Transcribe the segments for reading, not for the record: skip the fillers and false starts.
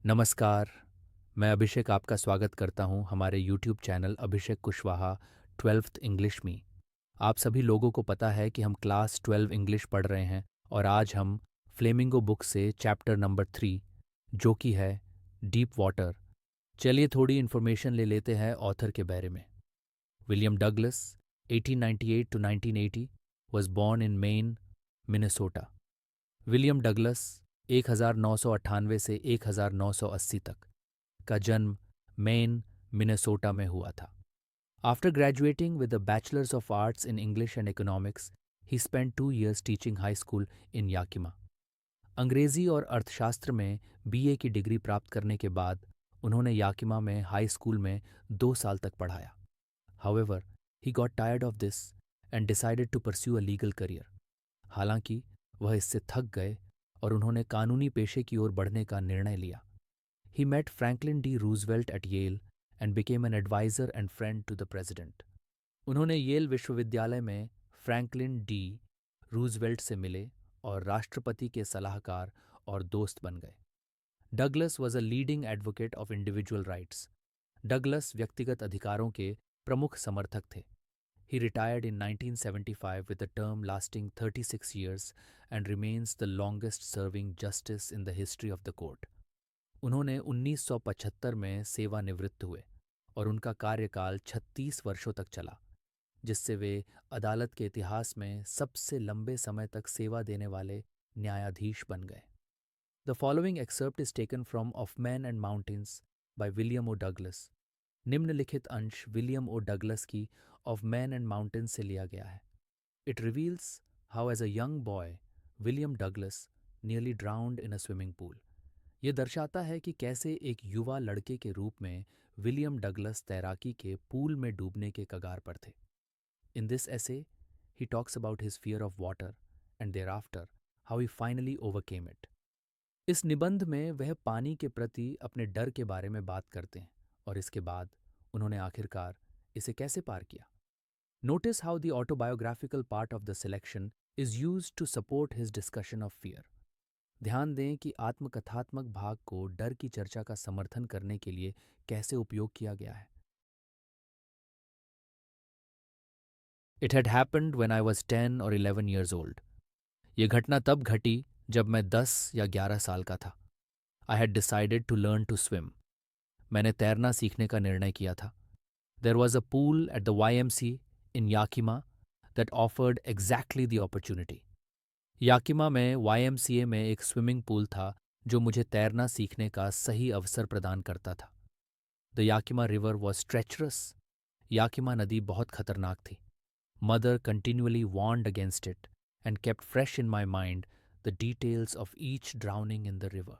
नमस्कार, मैं अभिषेक आपका स्वागत करता हूं हमारे यूट्यूब चैनल अभिषेक कुशवाहा 12th इंग्लिश में। आप सभी लोगों को पता है कि हम क्लास 12 इंग्लिश पढ़ रहे हैं और आज हम फ्लेमिंगो बुक से चैप्टर नंबर 3 जो कि है डीप वाटर। चलिए थोड़ी इन्फॉर्मेशन ले लेते हैं ऑथर के बारे में। William Douglas 1898 to 1980 was born in Maine, Minnesota. William Douglas 1998 से 1980 तक का जन्म मेन, मिनेसोटा में हुआ था। After graduating with a bachelors of arts in English and economics, he spent 2 years teaching high school in Yakima. अंग्रेजी और अर्थशास्त्र में बीए की डिग्री प्राप्त करने के बाद उन्होंने याकिमा में हाई स्कूल में 2 साल तक पढ़ाया। However, he got tired of this and decided to pursue a legal career. हालांकि वह इससे थक गए और उन्होंने कानूनी पेशे की ओर बढ़ने का निर्णय लिया। He met Franklin D. Roosevelt at Yale and became an advisor and friend to the president. उन्होंने येल विश्वविद्यालय में फ्रैंकलिन डी रूजवेल्ट से मिले और राष्ट्रपति के सलाहकार और दोस्त बन गए। Douglas was a leading advocate of individual rights. Douglas व्यक्तिगत अधिकारों के प्रमुख समर्थक थे। He retired in 1975 with a term lasting 36 years and remains the longest serving justice in the history of the court. उन्होंने 1975 में सेवानिवृत्त हुए और उनका कार्यकाल 36 वर्षों तक चला, जिससे वे अदालत के इतिहास में सबसे लंबे समय तक सेवा देने वाले न्यायाधीश बन गए। The following excerpt is taken from of man and mountains by William O Douglas. निम्नलिखित अंश विलियम ओ डगलस की ऑफ मैन एंड माउंटेन्स से लिया गया है। It reveals how as a young boy William Douglas nearly drowned in a swimming pool. ये दर्शाता है कि कैसे एक युवा लड़के के रूप में विलियम डगलस तैराकी के पूल में डूबने के कगार पर थे। In this essay, he talks about his fear of water and thereafter how he finally overcame it. इस निबंध में वह पानी के प्रति अपने डर के बारे में बात करते हैं और इसके बाद उन्होंने आखिरकार इसे कैसे पार किया। Notice how the autobiographical part of the selection is used to support his discussion of fear. ध्यान दें कि आत्मकथात्मक भाग को डर की चर्चा का समर्थन करने के लिए कैसे उपयोग किया गया है। It had happened when I was 10 or 11 years old. ये घटना तब घटी जब मैं 10 या 11 साल का था। I had decided to learn to swim. मैंने तैरना सीखने का निर्णय किया था। There was a pool at the YMCA in Yakima that offered exactly the opportunity. Yakima में YMCA में एक स्विमिंग पूल था जो मुझे तैरना सीखने का सही अवसर प्रदान करता था। The Yakima river was treacherous. Yakima नदी बहुत खतरनाक थी। Mother continually warned against it and kept fresh in my mind the details of each drowning in the river.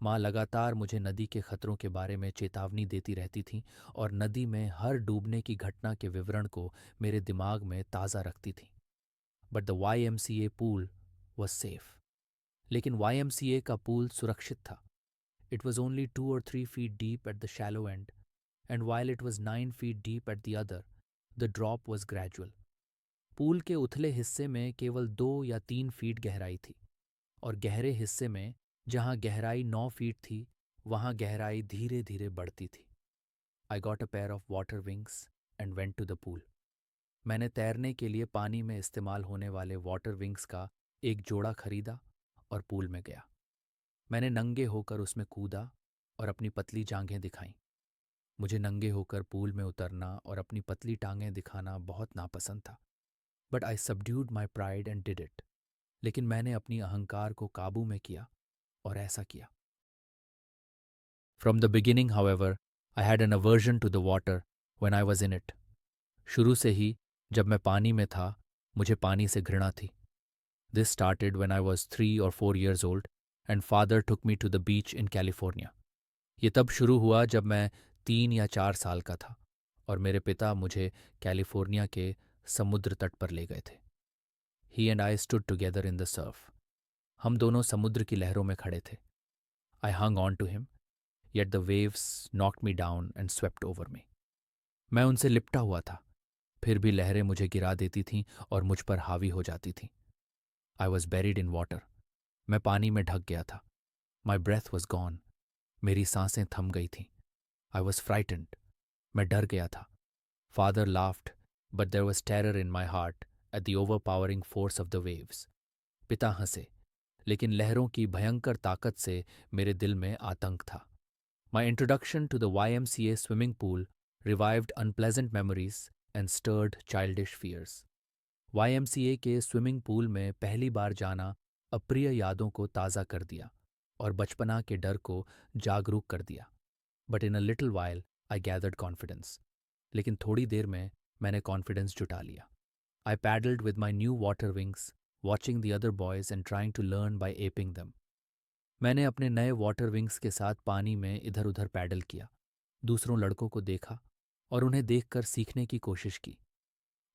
माँ लगातार मुझे नदी के खतरों के बारे में चेतावनी देती रहती थीं और नदी में हर डूबने की घटना के विवरण को मेरे दिमाग में ताज़ा रखती थीं। But the YMCA pool was safe. लेकिन YMCA का पूल सुरक्षित था। It was only 2 or 3 feet deep at the shallow and, and while it was 9 feet deep at the other, the drop was gradual. Pool के उथले हिस्से में केवल 2 या 3 फीट गहराई थी और गहरे हिस्से में जहाँ गहराई 9 फीट थी वहाँ गहराई धीरे धीरे बढ़ती थी। I got a pair of water wings and went to the pool. मैंने तैरने के लिए पानी में इस्तेमाल होने वाले वाटर विंग्स का एक जोड़ा खरीदा और पूल में गया। मैंने नंगे होकर उसमें कूदा और अपनी पतली जांघें दिखाईं। मुझे नंगे होकर पूल में उतरना और अपनी पतली टांगें दिखाना बहुत नापसंद था, but I subdued my pride and did it. लेकिन मैंने अपनी अहंकार को काबू में किया और ऐसा किया। From the beginning however I had an aversion to the water when I was in it. शुरू से ही जब मैं पानी में था मुझे पानी से घृणा थी। This started when I was 3 or 4 years old and father took me to the beach in California. ये तब शुरू हुआ जब मैं 3 या 4 साल का था और मेरे पिता मुझे कैलिफोर्निया के समुद्र तट पर ले गए थे। He and I stood together in the surf. हम दोनों समुद्र की लहरों में खड़े थे। I hung on to him, yet the waves knocked me down and swept over me. मैं उनसे लिपटा हुआ था, फिर भी लहरें मुझे गिरा देती थीं और मुझ पर हावी हो जाती थीं। I was buried in water. मैं पानी में ढक गया था। My breath was gone. मेरी सांसें थम गई थीं। I was frightened. मैं डर गया था। Father laughed, but there was terror in my heart at the overpowering force of the waves. पिता हंसे, लेकिन लहरों की भयंकर ताकत से मेरे दिल में आतंक था। My introduction to the YMCA swimming pool revived unpleasant memories and stirred childish fears. YMCA के स्विमिंग पूल में पहली बार जाना अप्रिय यादों को ताज़ा कर दिया और बचपना के डर को जागरूक कर दिया। But in a little while I gathered confidence. लेकिन थोड़ी देर में मैंने कॉन्फिडेंस जुटा लिया। I paddled with my new water wings, watching the other boys and trying to learn by aping them. मैंने अपने नए वाटर विंग्स के साथ पानी में इधर उधर पैडल किया, दूसरों लड़कों को देखा और उन्हें देखकर सीखने की कोशिश की।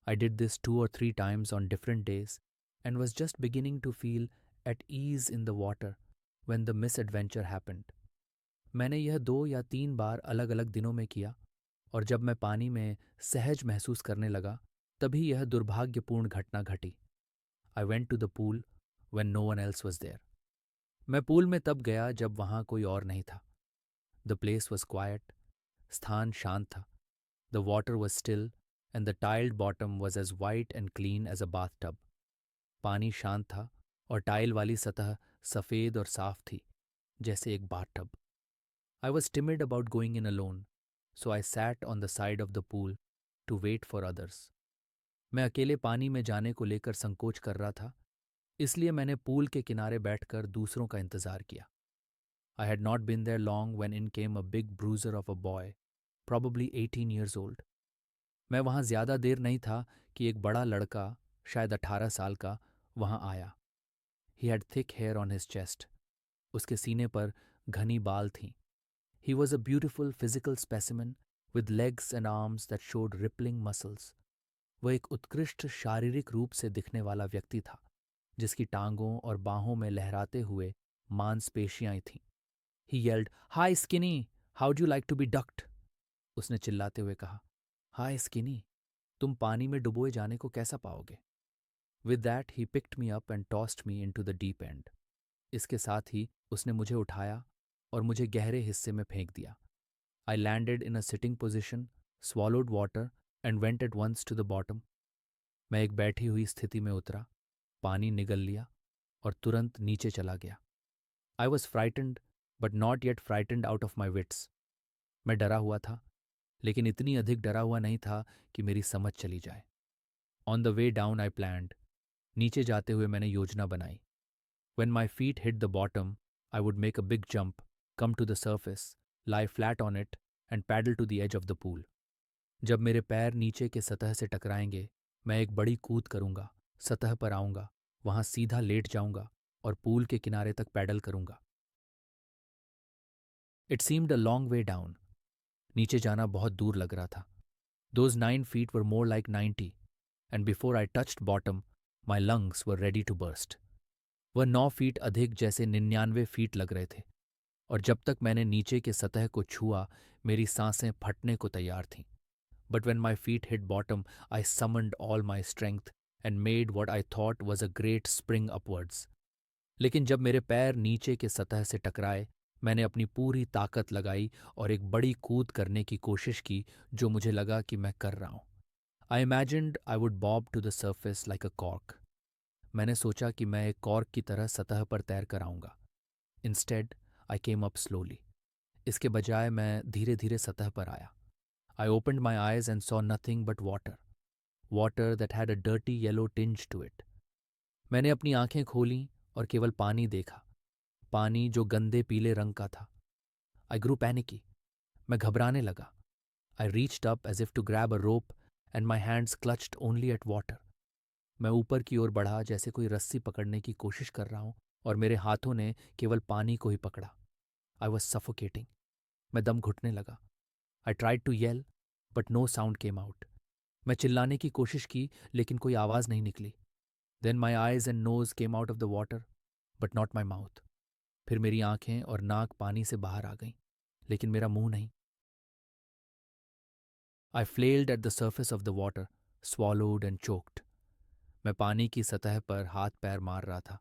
I did this 2 or 3 times on different days and was just beginning to feel at ease in the water when the misadventure happened. मैंने यह 2 या 3 बार अलग अलग दिनों में किया, और जब मैं पानी में सहज महसूस करने लगा तभी यह दुर्भाग्यपूर्ण घटना घटी। I went to the pool when no one else was there. मैं पूल में तब गया जब वहां कोई और नहीं था। The place was quite. स्थान शांत था। The water was still and the tiled bottom was as white and clean as a bath tub. पानी शांत था और टाइल वाली सतह सफ़ेद और साफ थी, जैसे एक bathtub. I was timid about going in alone, so I sat on the side of the pool to wait for others. मैं अकेले पानी में जाने को लेकर संकोच कर रहा था, इसलिए मैंने पूल के किनारे बैठकर दूसरों का इंतजार किया। I had not been there long when in came a big bruiser of a boy, probably 18 years old. मैं वहाँ ज़्यादा देर नहीं था कि एक बड़ा लड़का, शायद 18 साल का, वहाँ आया। He had thick hair on his chest. उसके सीने पर घनी बाल थीं। He was a beautiful physical specimen with legs and arms that showed rippling muscles. वह एक उत्कृष्ट शारीरिक रूप से दिखने वाला व्यक्ति था, जिसकी टांगों और बाहों में लहराते हुए मांसपेशियां थीं। He yelled, "Hi, Skinny! How'd you like to be ducked?" उसने चिल्लाते हुए कहा, "हाय स्किनी, तुम पानी में डुबोए जाने को कैसा पाओगे?" With that, he picked me up and tossed me into the deep end. इसके साथ ही उसने मुझे उठाया और मुझे गहरे हिस्से में फेंक दिया। I landed in a sitting position, swallowed water and went at once to the bottom. मैं एक बैठी हुई स्थिति में उतरा, पानी निगल लिया और तुरंत नीचे चला गया। I was frightened, but not yet frightened out of my wits. मैं डरा हुआ था, लेकिन इतनी अधिक डरा हुआ नहीं था कि मेरी समझ चली जाए। On the way down I planned. नीचे जाते हुए मैंने योजना बनाई। When my feet hit the bottom, I would make a big jump, come to the surface, lie flat on it, and paddle to the edge of the pool. जब मेरे पैर नीचे के सतह से टकराएंगे, मैं एक बड़ी कूद करूंगा, सतह पर आऊंगा, वहां सीधा लेट जाऊंगा और पूल के किनारे तक पैडल करूंगा। It seemed a long way down. नीचे जाना बहुत दूर लग रहा था। Those 9 feet were more like 90, and before I touched bottom, my lungs were ready to burst. वह 9 फीट अधिक जैसे 99 फीट लग रहे थे, और जब तक मैंने नीचे के सतह को छुआ, मेरी सांसें फटने को तैयार थीं। But when my feet hit bottom, I summoned all my strength and made what I thought was a great spring upwards. लेकिन जब मेरे पैर नीचे के सतह से टकराए, मैंने अपनी पूरी ताकत लगाई और एक बड़ी कूद करने की कोशिश की जो मुझे लगा कि मैं कर रहा हूँ। I imagined I would bob to the surface like a cork. मैंने सोचा कि मैं एक कॉर्क की तरह सतह पर तैर कर आऊँगा। Instead I came up slowly. इसके बजाय मैं धीरे धीरे सतह पर आया। I opened my eyes and saw nothing but water, water that had a dirty yellow tinge to it. मैंने अपनी आंखें खोलीं और केवल पानी देखा, पानी जो गंदे पीले रंग का था। I grew panicky. मैं घबराने लगा। I reached up as if to grab a rope and my hands clutched only at water. मैं ऊपर की ओर बढ़ा जैसे कोई रस्सी पकड़ने की कोशिश कर रहा हूं, और मेरे हाथों ने केवल पानी को ही पकड़ा। I was suffocating. मैं दम घुटने लगा। I tried to yell, but no sound came out. मैं चिल्लाने की कोशिश की, लेकिन कोई आवाज़ नहीं निकली। Then my eyes and nose came out of the water, but not my mouth. फिर मेरी आंखें और नाक पानी से बाहर आ गईं, लेकिन मेरा मुंह नहीं। I flailed at the surface of the water, swallowed and choked. मैं पानी की सतह पर हाथ पैर मार रहा था।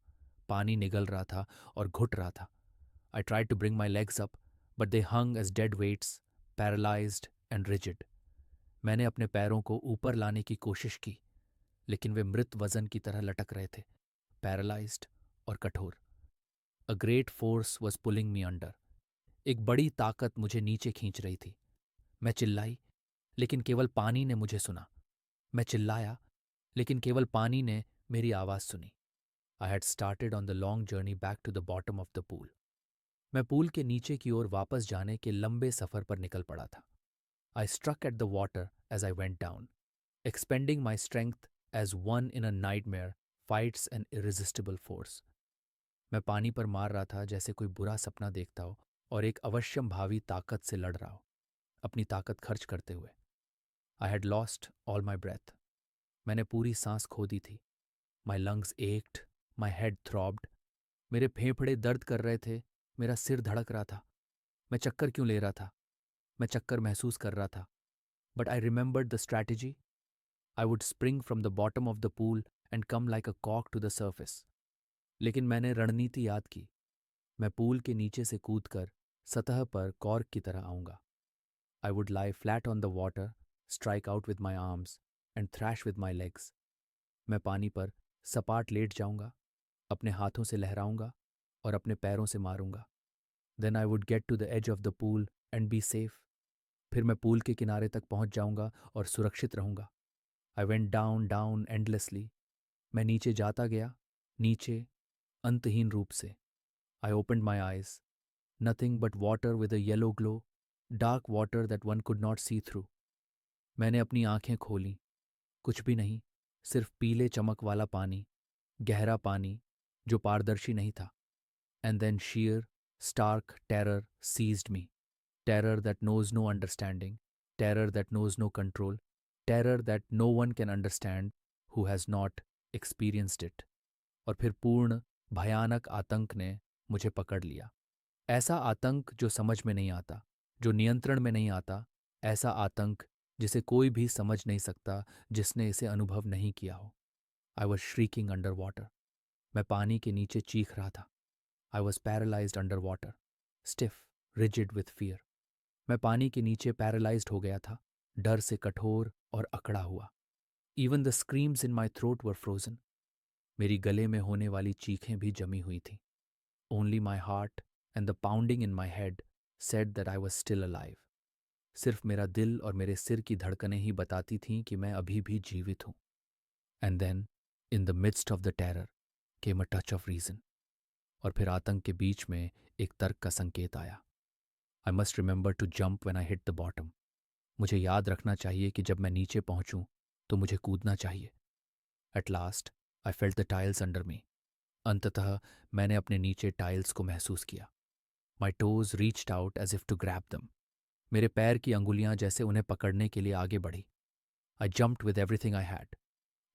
पानी निगल रहा था और घुट रहा था। I tried to bring my legs up, but they hung as dead weights, paralyzed and rigid. मैंने अपने पैरों को ऊपर लाने की कोशिश की, लेकिन वे मृत वजन की तरह लटक रहे थे, पैरालाइज्ड और कठोर. A great force was pulling me under. एक बड़ी ताकत मुझे नीचे खींच रही थी. मैं चिल्लाई, लेकिन केवल पानी ने मुझे सुना. मैं चिल्लाया, लेकिन केवल पानी ने मेरी आवाज़ सुनी. I had started on the long journey back to the bottom of the pool. मैं पूल के नीचे की ओर वापस जाने के लंबे सफ़र पर निकल पड़ा था. I struck at the water as I went down, expending my strength as one in a nightmare fights an irresistible force. मैं पानी पर मार रहा था जैसे कोई बुरा सपना देखता हो और एक अवश्यम भावी ताकत से लड़ रहा हो, अपनी ताकत खर्च करते हुए. I had lost all my breath. मैंने पूरी सांस खो दी थी. My lungs ached, my head throbbed. मेरे फेफड़े दर्द कर रहे थे, मेरा सिर धड़क रहा था. मैं चक्कर क्यों ले रहा था? मैं चक्कर महसूस कर रहा था. But I remembered the strategy. I would spring from the bottom of the pool and come like a cork to the surface. लेकिन मैंने रणनीति याद की. मैं पूल के नीचे से कूदकर सतह पर कॉर्क की तरह आऊंगा. I would lie flat on the water, strike out with my arms and thrash with my legs. मैं पानी पर सपाट लेट जाऊंगा, अपने हाथों से लहराऊंगा और अपने पैरों से मारूंगा. Then I would get to the edge of the pool and be safe. फिर मैं पूल के किनारे तक पहुंच जाऊंगा और सुरक्षित रहूंगा. I went down, down endlessly. मैं नीचे जाता गया, नीचे, अंतहीन रूप से. I opened my eyes. Nothing but water with a yellow glow, dark water that one could not see through. मैंने अपनी आंखें खोलीं. कुछ भी नहीं, सिर्फ पीले चमक वाला पानी, गहरा पानी, जो पारदर्शी नहीं था. And then sheer, stark terror seized me. Terror that knows no understanding, terror that knows no control, terror that no one can understand who has not experienced it. और फिर पूर्ण भयानक आतंक ने मुझे पकड़ लिया. ऐसा आतंक जो समझ में नहीं आता, जो नियंत्रण में नहीं आता, ऐसा आतंक जिसे कोई भी समझ नहीं सकता जिसने इसे अनुभव नहीं किया हो. I was shrieking under water. मैं पानी के नीचे चीख रहा था. I was paralyzed under water, stiff, rigid with fear. मैं पानी के नीचे पैरालाइज्ड हो गया था, डर से कठोर और अकड़ा हुआ. Even the screams in my throat were frozen. मेरी गले में होने वाली चीखें भी जमी हुई थीं. Only my heart and the pounding in my head said that I was still alive. सिर्फ मेरा दिल और मेरे सिर की धड़कनें ही बताती थीं कि मैं अभी भी जीवित हूँ. And then, in the midst of the terror, came a touch of reason. और फिर आतंक के बीच में एक तर्क का संकेत आया. I must remember to jump when I hit the bottom. मुझे याद रखना चाहिए कि जब मैं नीचे पहुंचूं तो मुझे कूदना चाहिए. At last, I felt the tiles under me. अंततः मैंने अपने नीचे टाइल्स को महसूस किया. My toes reached out as if to grab them. मेरे पैर की अंगुलियां जैसे उन्हें पकड़ने के लिए आगे बढ़ी. I jumped with everything I had.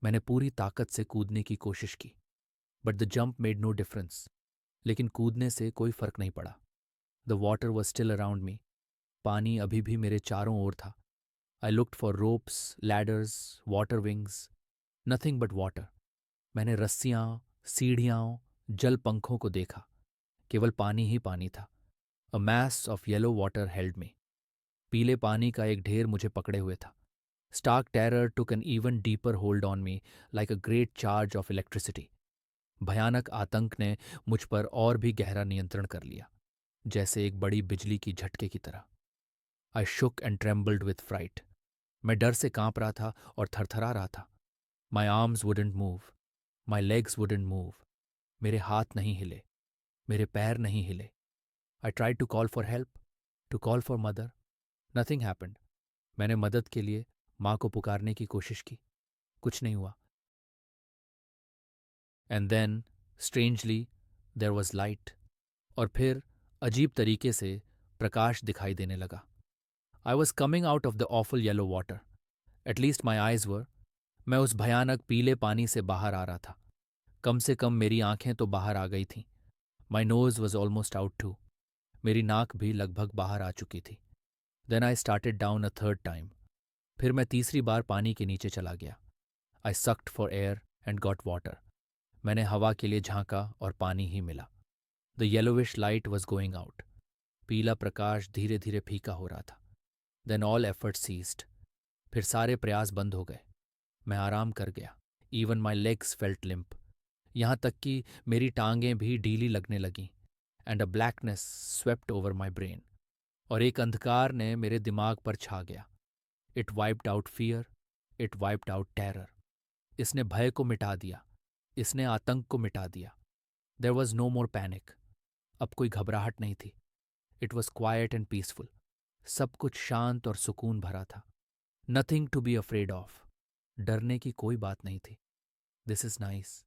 मैंने पूरी ताकत से कूदने की कोशिश की. But the jump made no difference. लेकिन कूदने से कोई फर्क नहीं पड़ा. The water was still around me. पानी अभी भी मेरे चारों ओर था. I looked for ropes, ladders, water wings. Nothing but water. मैंने रस्सियाँ, सीढ़ियाँ, जल पंखों को देखा. केवल पानी ही पानी था. A mass of yellow water held me. पीले पानी का एक ढेर मुझे पकड़े हुए था. Stark terror took an even deeper hold on me, like a great charge of electricity. भयानक आतंक ने मुझ पर और भी गहरा नियंत्रण कर लिया, जैसे एक बड़ी बिजली की झटके की तरह. I shook and trembled with fright. मैं डर से कांप रहा था और थरथरा रहा था. My arms wouldn't move. My legs wouldn't move. मेरे हाथ नहीं हिले. मेरे पैर नहीं हिले. I tried to call for help, to call for mother. Nothing happened. मैंने मदद के लिए माँ को पुकारने की कोशिश की. कुछ नहीं हुआ. And then, strangely, there was light. और फिर अजीब तरीके से प्रकाश दिखाई देने लगा. I was coming out of the awful yellow water. At least my eyes were. मैं उस भयानक पीले पानी से बाहर आ रहा था. कम से कम मेरी आंखें तो बाहर आ गई थीं. My nose was almost out too. मेरी नाक भी लगभग बाहर आ चुकी थी. Then I started down a third time. फिर मैं तीसरी बार पानी के नीचे चला गया. I sucked for air and got water. मैंने हवा के लिए झांका और पानी ही मिला. The yellowish light was going out. पीला प्रकाश धीरे धीरे फीका हो रहा था। Then all effort ceased. फिर सारे प्रयास बंद हो गए। मैं आराम कर गया। Even my legs felt limp. यहाँ तक कि मेरी टांगें भी ढीली लगने लगीं। And a blackness swept over my brain. और एक अंधकार ने मेरे दिमाग पर छा गया। It wiped out fear. It wiped out terror. इसने भय को मिटा दिया। इसने आतंक को मिटा दिया। There was no more panic. अब कोई घबराहट नहीं थी। It was quiet and peaceful. सब कुछ शांत और सुकून भरा था। Nothing to be afraid of. डरने की कोई बात नहीं थी। This is nice.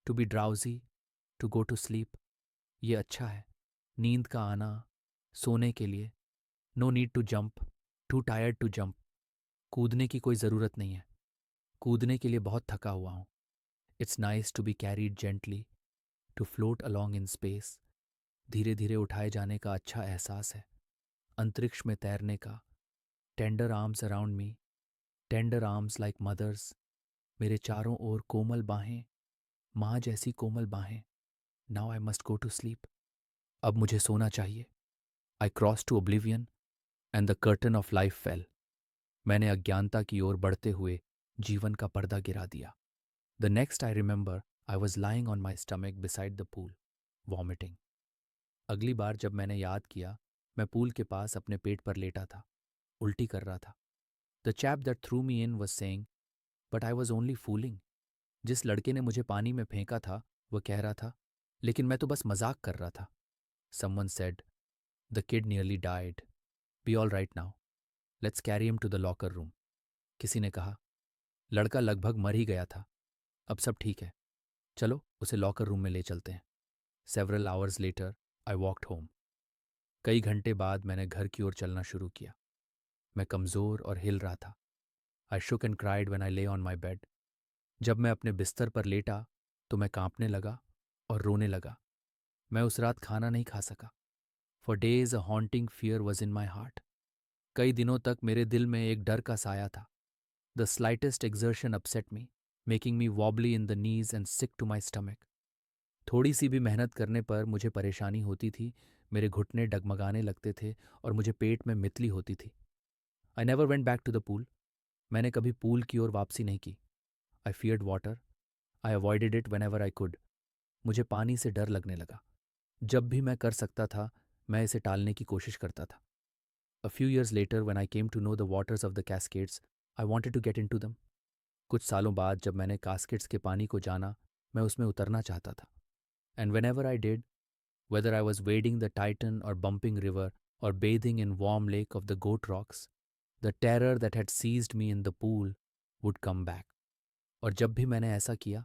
To be drowsy, to go to sleep. ये अच्छा है। नींद का आना, सोने के लिए। No need to jump, too tired to jump. कूदने की कोई ज़रूरत नहीं है। कूदने के लिए बहुत थका हुआ हूँ। It's nice to be carried gently, to float along in space. धीरे धीरे उठाए जाने का अच्छा एहसास है। अंतरिक्ष में तैरने का। Tender arms around me. Tender arms like mother's. मेरे चारों ओर कोमल बाहें, माँ जैसी कोमल बाहें। Now I must go to sleep. अब मुझे सोना चाहिए। I cross to oblivion and the curtain of life fell. मैंने अज्ञानता की ओर बढ़ते हुए जीवन का पर्दा गिरा दिया। The next I remember I was lying on my stomach beside the pool, vomiting. अगली बार जब मैंने याद किया, मैं पूल के पास अपने पेट पर लेटा था, उल्टी कर रहा था। The chap that through me in was saying, but I was only fooling. जिस लड़के ने मुझे पानी में फेंका था वह कह रहा था, लेकिन मैं तो बस मजाक कर रहा था। Someone said, the kid nearly died, be all right now, let's carry him to the locker room. किसी ने कहा, लड़का लगभग मर ही गया था, अब सब ठीक है, चलो उसे लॉकर रूम में ले चलते हैं। Several hours later I walked home. कई घंटे बाद मैंने घर की ओर चलना शुरू किया। मैं कमज़ोर और हिल रहा था। आई शुक एंड क्राइड व्हेन आई ले ऑन माई बेड। जब मैं अपने बिस्तर पर लेटा तो मैं कांपने लगा और रोने लगा। मैं उस रात खाना नहीं खा सका। For days a haunting fear was in my heart. कई दिनों तक मेरे दिल में एक डर का साया था। The slightest exertion upset me, making me wobbly in the knees and sick to my stomach. थोड़ी सी भी मेहनत करने पर मुझे परेशानी होती थी। मेरे घुटने डगमगाने लगते थे और मुझे पेट में मितली होती थी। I never went back to the pool. मैंने कभी पूल की ओर वापसी नहीं की। I feared water. I avoided it whenever I could. मुझे पानी से डर लगने लगा। जब भी मैं कर सकता था, मैं इसे टालने की कोशिश करता था। A few years later when I came to know the waters of the Cascades, I wanted to get into them. कुछ सालों बाद जब मैंने कास्केट्स के पानी को जाना, मैं उसमें उतरना चाहता था। And when ever I did, whether I was wading the Titan or bumping river or bathing in warm lake of the goat rocks, the terror that had seized me in the pool would come back. और जब भी मैंने ऐसा किया,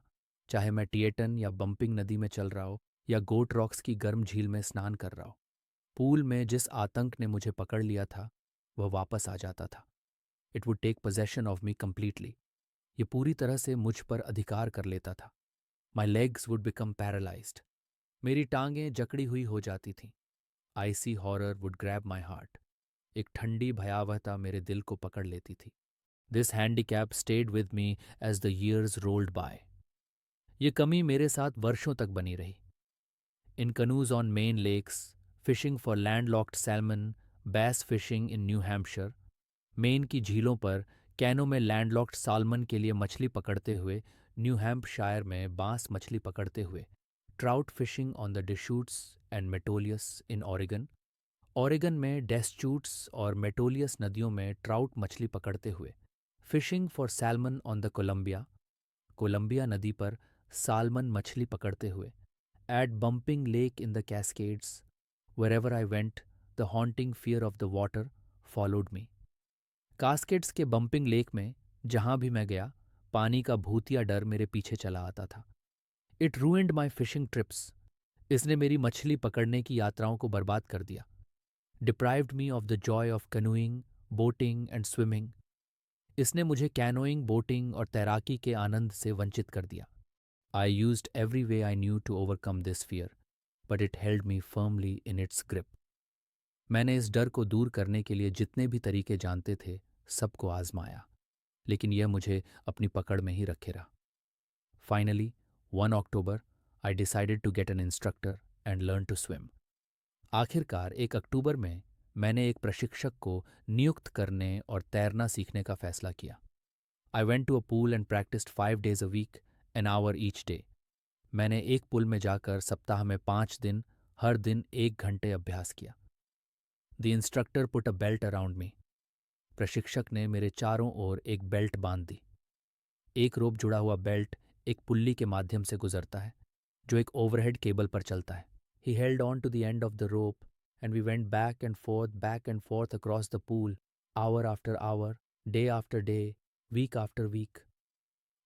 चाहे मैं टिएटन या bumping नदी में चल रहा हो या गोट रॉक्स की गर्म झील में स्नान कर रहा हो, पूल में जिस आतंक ने मुझे पकड़ लिया था वह वापस आ जाता था। It would take possession of me completely. ये पूरी तरह से मुझ पर अधिकार कर लेता था। My legs would become paralysed. मेरी टांगें जकड़ी हुई हो जाती थीं। Icy horror would grab my heart. एक ठंडी भयावहता मेरे दिल को पकड़ लेती थी। This handicap stayed with me as the years rolled by. ये कमी मेरे साथ वर्षों तक बनी रही। In canoes on Maine lakes, fishing for landlocked salmon, bass fishing in New Hampshire. Maine की झीलों पर कैनो में लैंडलॉक्ड साल्मन के लिए मछली पकड़ते हुए, न्यू हैम्पशायर में बांस मछली पकड़ते हुए, trout fishing on the Deschutes and Metolius in Oregon. Oregon में डेस्चूट्स और मेटोलियस नदियों में ट्राउट मछली पकड़ते हुए, fishing for salmon on the Columbia. Columbia नदी पर साल्मन मछली पकड़ते हुए, at Bumping Lake in the Cascades. Wherever I went, the haunting fear of the water followed me. Cascades के बम्पिंग लेक में जहां भी मैं गया, पानी का भूतिया डर मेरे पीछे चला आता था। It ruined my fishing trips. इसने मेरी मछली पकड़ने की यात्राओं को बर्बाद कर दिया। Deprived me of the Joy of canoeing, boating and swimming. इसने मुझे कैनोइंग, बोटिंग और तैराकी के आनंद से वंचित कर दिया। I used every way I knew to overcome this fear, but it held me firmly in its grip. मैंने इस डर को दूर करने के लिए जितने भी तरीके जानते थे, सबको आजमाया, लेकिन यह मुझे अपनी पकड़ में ही रखे रहा। Finally, 1 October, I decided to get an instructor and learn to swim. आखिरकार 1 अक्टूबर में मैंने एक प्रशिक्षक को नियुक्त करने और तैरना सीखने का फैसला किया। I went to a pool and practised 5 days a week, an hour each day. मैंने एक पुल में जाकर सप्ताह में 5 दिन हर दिन 1 घंटे अभ्यास किया। The instructor put a belt around me. प्रशिक्षक ने मेरे चारों ओर एक बेल्ट बांध दी। एक रोप जुड़ा हुआ बेल्ट एक पुल्ली के माध्यम से गुजरता है जो एक ओवरहेड केबल पर चलता है। He held on to the end of the rope and we went back and forth across the pool, hour after hour, day after day, week after week.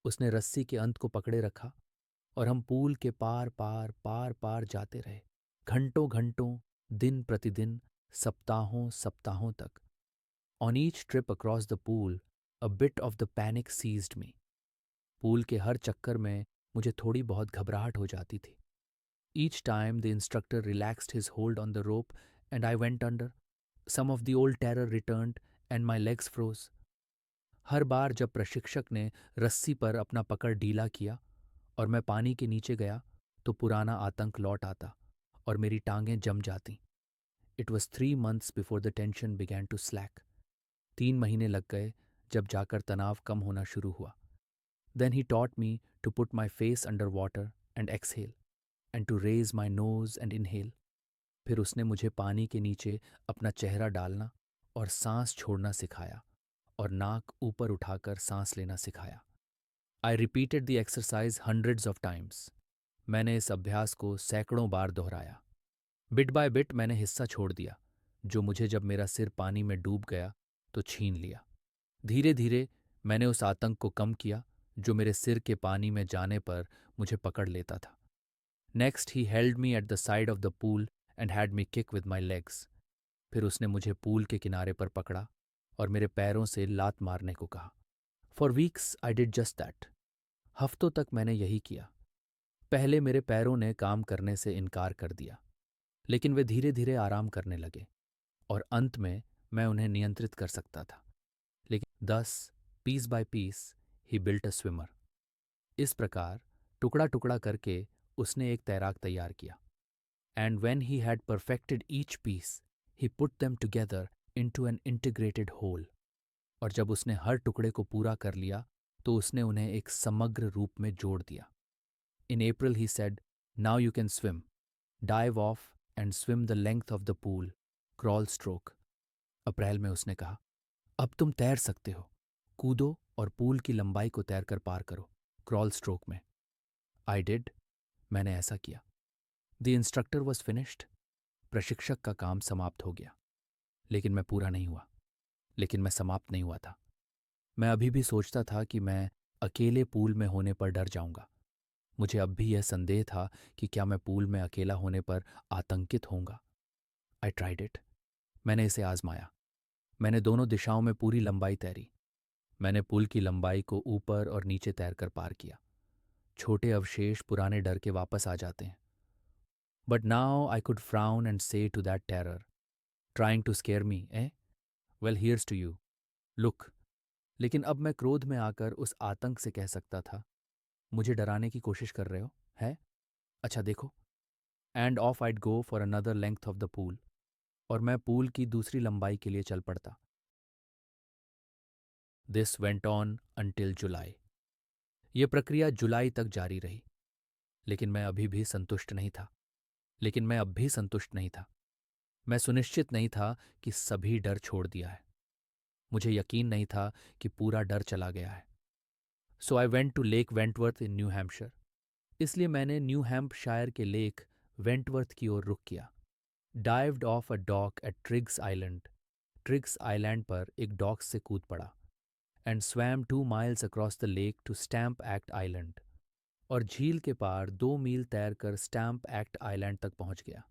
उसने रस्सी के अंत को पकड़े रखा और हम पूल के पार पार जाते रहे, घंटों घंटों, दिन प्रतिदिन, सप्ताहों सप्ताहों तक। On each trip across the pool a bit of the panic ceased me. Pool के हर चक्कर में मुझे थोड़ी बहुत घबराहट हो जाती थी। Each time the instructor relaxed his hold on the rope and I went under, some of the old terror returned and my legs froze. हर बार जब प्रशिक्षक ने रस्सी पर अपना पकड़ ढीला किया और मैं पानी के नीचे गया तो पुराना आतंक लौट आता और मेरी टांगें जम जातीं। It was 3 months before the tension began to slack. 3 महीने लग गए जब जाकर तनाव कम होना शुरू हुआ। Then he taught me to put my face under water and exhale and to raise my nose and inhale. फिर उसने मुझे पानी के नीचे अपना चेहरा डालना और सांस छोड़ना सिखाया और नाक ऊपर उठाकर सांस लेना सिखाया। I repeated the exercise hundreds of times. मैंने इस अभ्यास को सैकड़ों बार दोहराया। बिट बाय बिट मैंने हिस्सा छोड़ दिया जो मुझे जब मेरा सिर पानी में डूब गया तो छीन लिया। धीरे धीरे मैंने उस आतंक को कम किया जो मेरे सिर के पानी में जाने पर मुझे पकड़ लेता था। Next he held me at the side of the pool and had me kick with my legs. फिर उसने मुझे पूल के किनारे पर पकड़ा और मेरे पैरों से लात मारने को कहा। For weeks I did just that. हफ्तों तक मैंने यही किया। पहले मेरे पैरों ने काम करने से इनकार कर दिया, लेकिन वे धीरे धीरे आराम करने लगे और अंत में मैं उन्हें नियंत्रित कर सकता था। लेकिन 10 piece by piece he built a swimmer. इस प्रकार टुकड़ा टुकड़ा करके उसने एक तैराक तैयार किया। And when he had perfected each piece he put them together into an integrated whole. और जब उसने हर टुकड़े को पूरा कर लिया तो उसने उन्हें एक समग्र रूप में जोड़ दिया। In April he said, now you can swim, dive off and swim the length of the pool, crawl stroke. अप्रैल में उसने कहा, अब तुम तैर सकते हो, कूदो और पूल की लंबाई को तैरकर पार करो, क्रॉल स्ट्रोक में। I did. मैंने ऐसा किया। The instructor was finished. प्रशिक्षक का काम समाप्त हो गया, लेकिन मैं पूरा नहीं हुआ। लेकिन मैं समाप्त नहीं हुआ था। मैं अभी भी सोचता था कि मैं अकेले पूल में होने पर डर जाऊंगा। मुझे अब भी यह संदेह था कि क्या मैं पूल में अकेला होने पर आतंकित होऊंगा। I tried it. मैंने इसे आजमाया। मैंने दोनों दिशाओं में पूरी लंबाई तैरी। मैंने पुल की लंबाई को ऊपर और नीचे तैरकर पार किया। छोटे अवशेष पुराने डर के वापस आ जाते हैं। But now I could frown and say to that terror trying to scare me, well here's to you, look. लेकिन अब मैं क्रोध में आकर उस आतंक से कह सकता था, मुझे डराने की कोशिश कर रहे हो, है? अच्छा देखो। And off I'd go for another length of the pool. और मैं पूल की दूसरी लंबाई के लिए चल पड़ता। दिस वेंट ऑन अंटिल जुलाई। ये प्रक्रिया जुलाई तक जारी रही। लेकिन मैं अभी भी संतुष्ट नहीं था। लेकिन मैं अब भी संतुष्ट नहीं था। मैं सुनिश्चित नहीं था कि सभी डर छोड़ दिया है। मुझे यकीन नहीं था कि पूरा डर चला गया है। So I went to Lake Wentworth in New Hampshire. इसलिए मैंने न्यू हैम्पशायर के लेक वेंटवर्थ की ओर रुख किया। Dived off a dock at Triggs Island. Triggs Island पर एक डॉक से कूद पड़ा। And swam 2 miles across the lake to Stamp Act Island. और झील के पार 2 मील तैरकर स्टैम्प एक्ट आइलैंड तक पहुंच गया।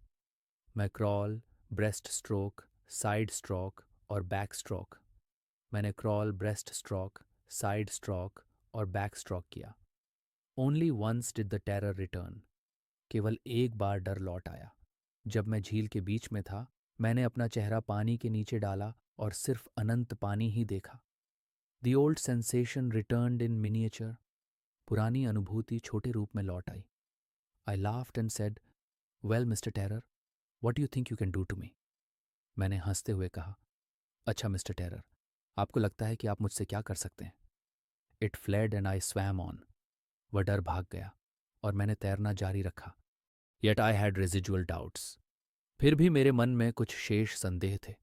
मैं crawl, breast stroke, side stroke और बैक स्ट्रोक। मैंने crawl, breast stroke, side stroke और बैक स्ट्रोक किया। Only once did the terror return. केवल एक बार डर लौट आया। जब मैं झील के बीच में था, मैंने अपना चेहरा पानी के नीचे डाला और सिर्फ अनंत पानी ही देखा। The old sensation returned in miniature. पुरानी अनुभूति छोटे रूप में लौट आई। I laughed and said, well mister terror, what do you think you can do to me? मैंने हंसते हुए कहा, अच्छा मिस्टर टेरर, आपको लगता है कि आप मुझसे क्या कर सकते हैं? It fled and I swam on. वह डर भाग गया और मैंने तैरना जारी रखा। Yet I had residual doubts. फिर भी मेरे मन में कुछ शेष संदेह थे।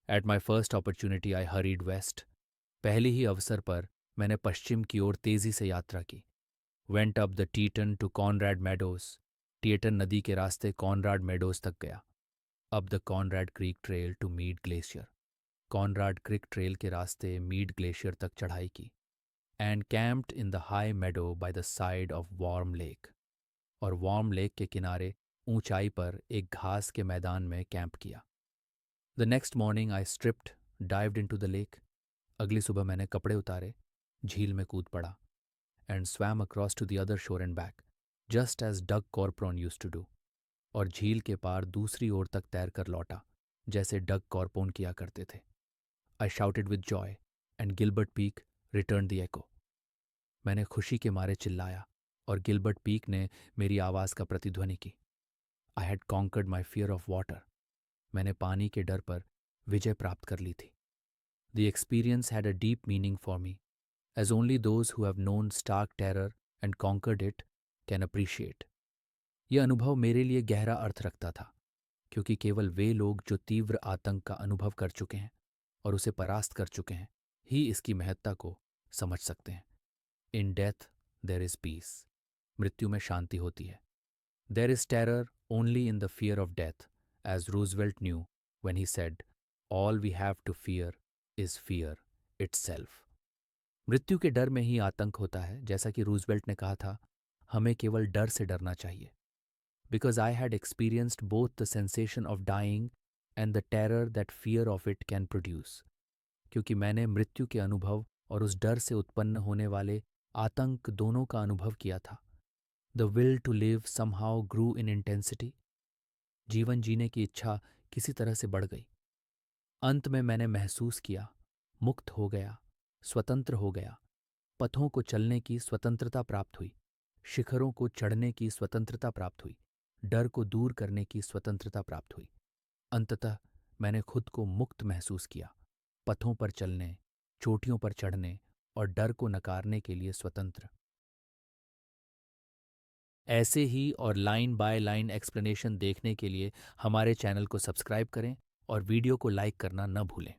At my first opportunity I hurried west. पहले ही अवसर पर मैंने पश्चिम की ओर तेजी से यात्रा की। Went up the Teton to Conrad Meadows. Teton नदी के रास्ते कॉनराड मेडोज तक गया। Up the Conrad Creek trail to Mead Glacier. Conrad Creek trail के रास्ते मीड ग्लेशियर तक चढ़ाई की। And camped in the high meadow by the side of Warm Lake. और वार्म लेक के किनारे ऊंचाई पर एक घास के मैदान में कैंप किया। The next morning I stripped, dived into the lake. अगली सुबह मैंने कपड़े उतारे, झील में कूद पड़ा। And swam across to the other shore and back, just as Doug Corporon used to do. और झील के पार दूसरी ओर तक तैर कर लौटा, जैसे डग कॉर्पोन किया करते थे। I shouted with joy and Gilbert Peak return the echo. मैंने खुशी के मारे चिल्लाया और गिलबर्ट पीक ने मेरी आवाज़ का प्रतिध्वनि की। I had conquered my fear of water. मैंने पानी के डर पर विजय प्राप्त कर ली थी। The experience had a deep meaning for me, as only those who have known stark terror and conquered it can appreciate. यह अनुभव मेरे लिए गहरा अर्थ रखता था, क्योंकि केवल वे लोग जो तीव्र आतंक का अनुभव कर चुके हैं और उसे परास्त कर चुके हैं ही इसकी महत्ता को समझ सकते हैं। In death there is peace. मृत्यु में शांति होती है। There is terror only in the fear of death, as Roosevelt knew when he said, "All we have to fear is fear itself." मृत्यु के डर में ही आतंक होता है, जैसा कि रूजवेल्ट ने कहा था, हमें केवल डर से डरना चाहिए। Because I had experienced both the sensation of dying and the terror that fear of it can produce. क्योंकि मैंने मृत्यु के अनुभव और उस डर से उत्पन्न होने वाले आतंक दोनों का अनुभव किया था। The will to live somehow grew in intensity. जीवन जीने की इच्छा किसी तरह से बढ़ गई। अंत में मैंने महसूस किया, मुक्त हो गया, स्वतंत्र हो गया। पथों को चलने की स्वतंत्रता प्राप्त हुई, शिखरों को चढ़ने की स्वतंत्रता प्राप्त हुई, डर को दूर करने की स्वतंत्रता प्राप्त हुई। अंततः मैंने खुद को मुक्त महसूस किया, पथों पर चलने, चोटियों पर चढ़ने और डर को नकारने के लिए स्वतंत्र। ऐसे ही और लाइन बाय लाइन एक्सप्लेनेशन देखने के लिए हमारे चैनल को सब्सक्राइब करें और वीडियो को लाइक करना न भूलें।